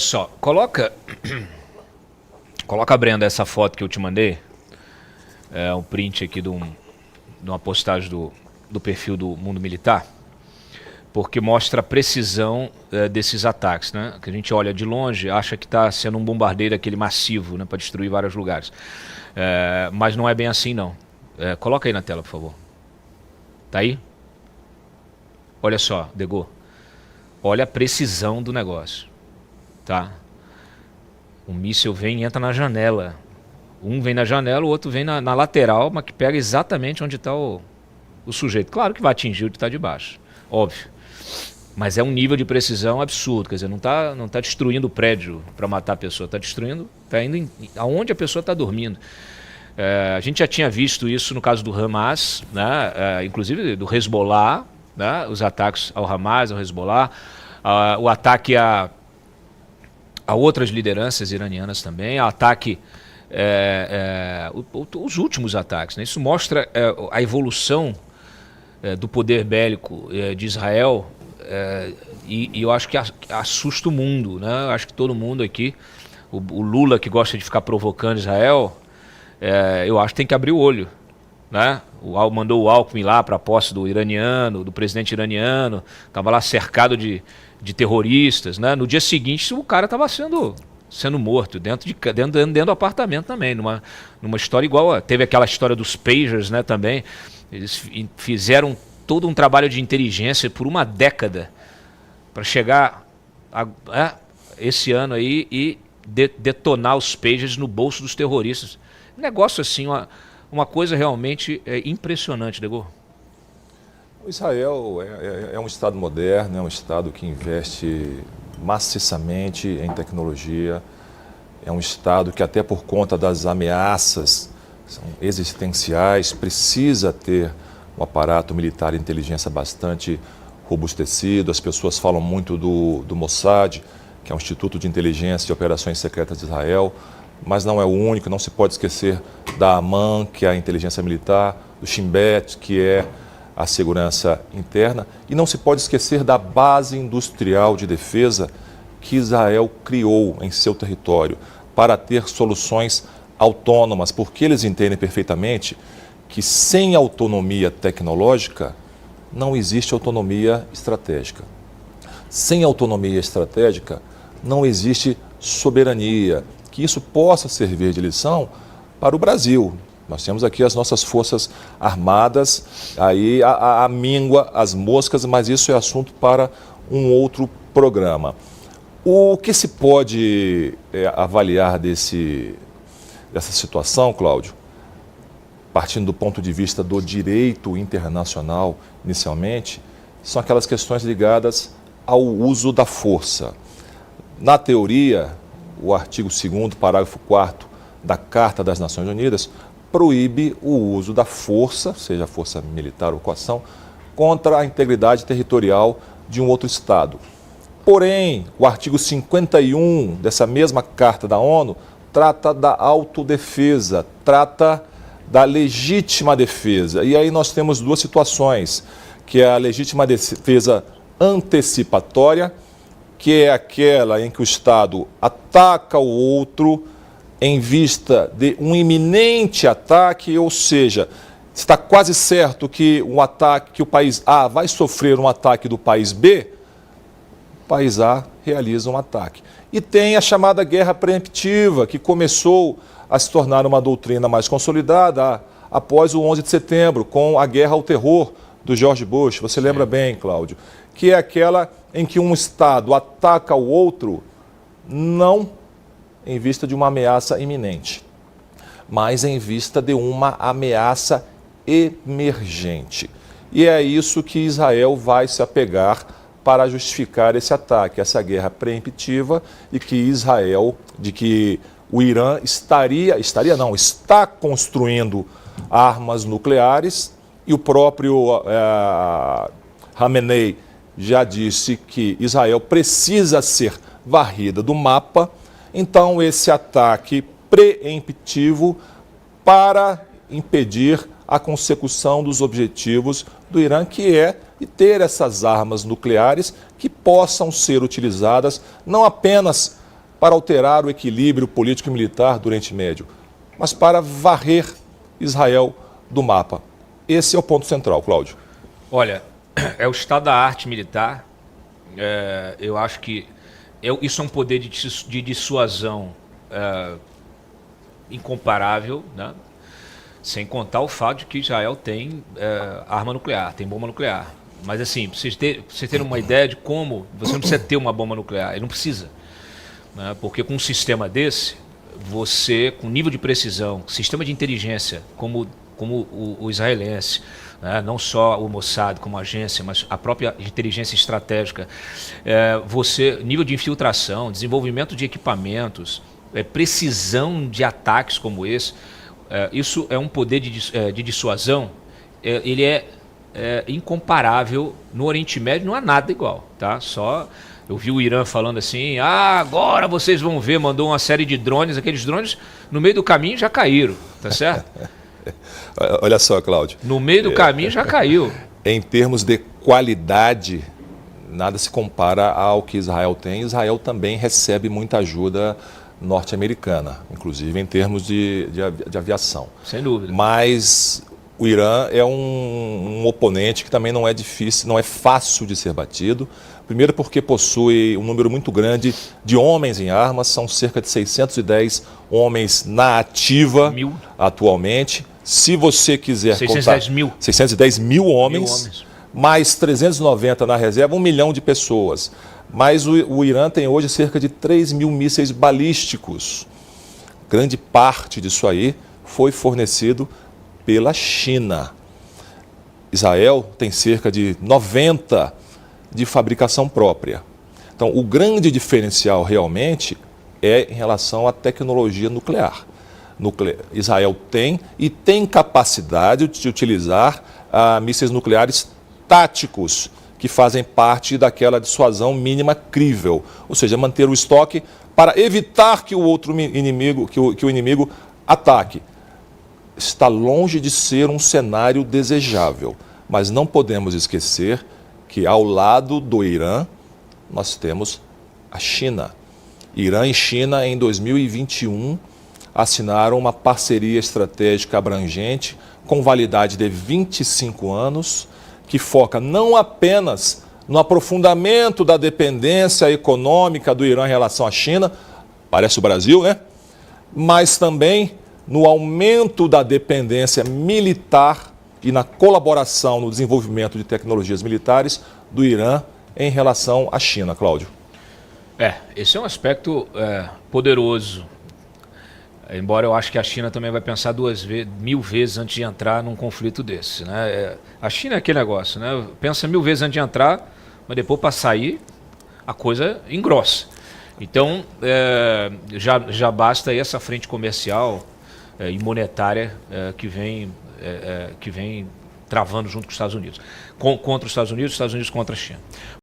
Só, coloca, Brenda, essa foto que eu te mandei. É um print aqui de uma postagem do perfil do Mundo Militar, porque mostra a precisão desses ataques, né? Que a gente olha de longe, acha que está sendo um bombardeio aquele massivo, né, para destruir vários lugares. Mas não é bem assim, não. Coloca aí na tela, por favor. Tá aí? Olha só, Dego. Olha a precisão do negócio. Tá? O míssil vem e entra na janela. Um vem na janela, o outro vem na lateral, mas que pega exatamente onde está o sujeito. Claro que vai atingir o que está debaixo, óbvio. Mas é um nível de precisão absurdo. Quer dizer, não tá destruindo o prédio para matar a pessoa, está destruindo, está indo aonde a pessoa está dormindo. A gente já tinha visto isso no caso do Hamas, né? Inclusive do Hezbollah, né? Os ataques ao Hamas, ao Hezbollah, o ataque a outras lideranças iranianas também, o ataque, os últimos ataques, né? Isso mostra a evolução do poder bélico de Israel, e eu acho que assusta o mundo, né? Eu acho que todo mundo aqui, o Lula que gosta de ficar provocando Israel, eu acho que tem que abrir o olho, né? Mandou o Alckmin lá para a posse do presidente iraniano, estava lá cercado de terroristas, né? No dia seguinte o cara estava sendo morto dentro do apartamento também, numa história igual. Teve aquela história dos pagers, né, também. Eles fizeram todo um trabalho de inteligência por uma década para chegar esse ano aí e detonar os pagers no bolso dos terroristas. Um negócio assim, uma coisa realmente impressionante, Dego. O Israel é um Estado moderno, é um Estado que investe maciçamente em tecnologia, é um Estado que até por conta das ameaças são existenciais, precisa ter um aparato militar de inteligência bastante robustecido. As pessoas falam muito do Mossad, que é um Instituto de Inteligência e Operações Secretas de Israel, mas não é o único. Não se pode esquecer da Amman, que é a inteligência militar, do Shin Bet, que é a segurança interna, e não se pode esquecer da base industrial de defesa que Israel criou em seu território para ter soluções autônomas, porque eles entendem perfeitamente que sem autonomia tecnológica não existe autonomia estratégica. Sem autonomia estratégica não existe soberania, que isso possa servir de lição para o Brasil. Nós temos aqui as nossas forças armadas, aí a míngua, as moscas, mas isso é assunto para um outro programa. O que se pode avaliar dessa situação, Cláudio, partindo do ponto de vista do direito internacional, inicialmente, são aquelas questões ligadas ao uso da força. Na teoria, o artigo 2º, parágrafo 4º da Carta das Nações Unidas proíbe o uso da força, seja força militar ou coação, contra a integridade territorial de um outro Estado. Porém, o artigo 51 dessa mesma Carta da ONU trata da autodefesa, trata da legítima defesa. E aí nós temos duas situações, que é a legítima defesa antecipatória, que é aquela em que o Estado ataca o outro em vista de um iminente ataque, ou seja, está quase certo que que o país A vai sofrer um ataque do país B, o país A realiza um ataque. E tem a chamada guerra preemptiva, que começou a se tornar uma doutrina mais consolidada após o 11 de setembro, com a guerra ao terror do George Bush. Você lembra bem, Cláudio, que é aquela em que um Estado ataca o outro não em vista de uma ameaça iminente, mas em vista de uma ameaça emergente. E é isso que Israel vai se apegar para justificar esse ataque, essa guerra preemptiva, e que o Irã está construindo armas nucleares, e o próprio Khamenei já disse que Israel precisa ser varrida do mapa. Então, esse ataque preemptivo para impedir a consecução dos objetivos do Irã, que é ter essas armas nucleares que possam ser utilizadas não apenas para alterar o equilíbrio político e militar do Oriente Médio, mas para varrer Israel do mapa. Esse é o ponto central, Cláudio. Olha, é o estado da arte militar. Eu acho que isso é um poder de dissuasão incomparável, né? Sem contar o fato de que Israel tem arma nuclear, tem bomba nuclear. Mas assim, pra vocês terem uma ideia de como você não precisa ter uma bomba nuclear, ele não precisa. Né? Porque com um sistema desse, você, com nível de precisão, sistema de inteligência, como o israelense, né? Não só o Mossad como agência, mas a própria inteligência estratégica, nível de infiltração, desenvolvimento de equipamentos, precisão de ataques como esse, isso é um poder de dissuasão, ele é incomparável no Oriente Médio, não há nada igual, tá? Eu vi o Irã falando assim, agora vocês vão ver, mandou uma série de drones, aqueles drones no meio do caminho já caíram, tá certo? Olha só, Cláudio. No meio do caminho já caiu. Em termos de qualidade, nada se compara ao que Israel tem. Israel também recebe muita ajuda norte-americana, inclusive em termos de aviação. Sem dúvida. Mas o Irã é um oponente que também não é difícil, não é fácil de ser batido. Primeiro porque possui um número muito grande de homens em armas, são cerca de 610 homens na ativa atualmente. Se você quiser 610 mil homens, mais 390 na reserva, 1 milhão de pessoas. Mas o Irã tem hoje cerca de 3 mil mísseis balísticos. Grande parte disso aí foi fornecido pela China. Israel tem cerca de 90 de fabricação própria. Então, o grande diferencial realmente é em relação à tecnologia nuclear. Israel tem capacidade de utilizar mísseis nucleares táticos, que fazem parte daquela dissuasão mínima crível, ou seja, manter o estoque para evitar que o outro inimigo, que o inimigo ataque. Está longe de ser um cenário desejável, mas não podemos esquecer que ao lado do Irã nós temos a China. Irã e China em 2021 assinaram uma parceria estratégica abrangente com validade de 25 anos, que foca não apenas no aprofundamento da dependência econômica do Irã em relação à China, parece o Brasil, né? Mas também no aumento da dependência militar e na colaboração no desenvolvimento de tecnologias militares do Irã em relação à China, Cláudio. Esse é um aspecto poderoso. Embora eu acho que a China também vai pensar 1000 vezes antes de entrar num conflito desse, né? A China é aquele negócio, né? Pensa 1000 vezes antes de entrar, mas depois para sair a coisa engrossa. Então já basta aí essa frente comercial e monetária que vem travando junto com os Estados Unidos. Contra os Estados Unidos contra a China.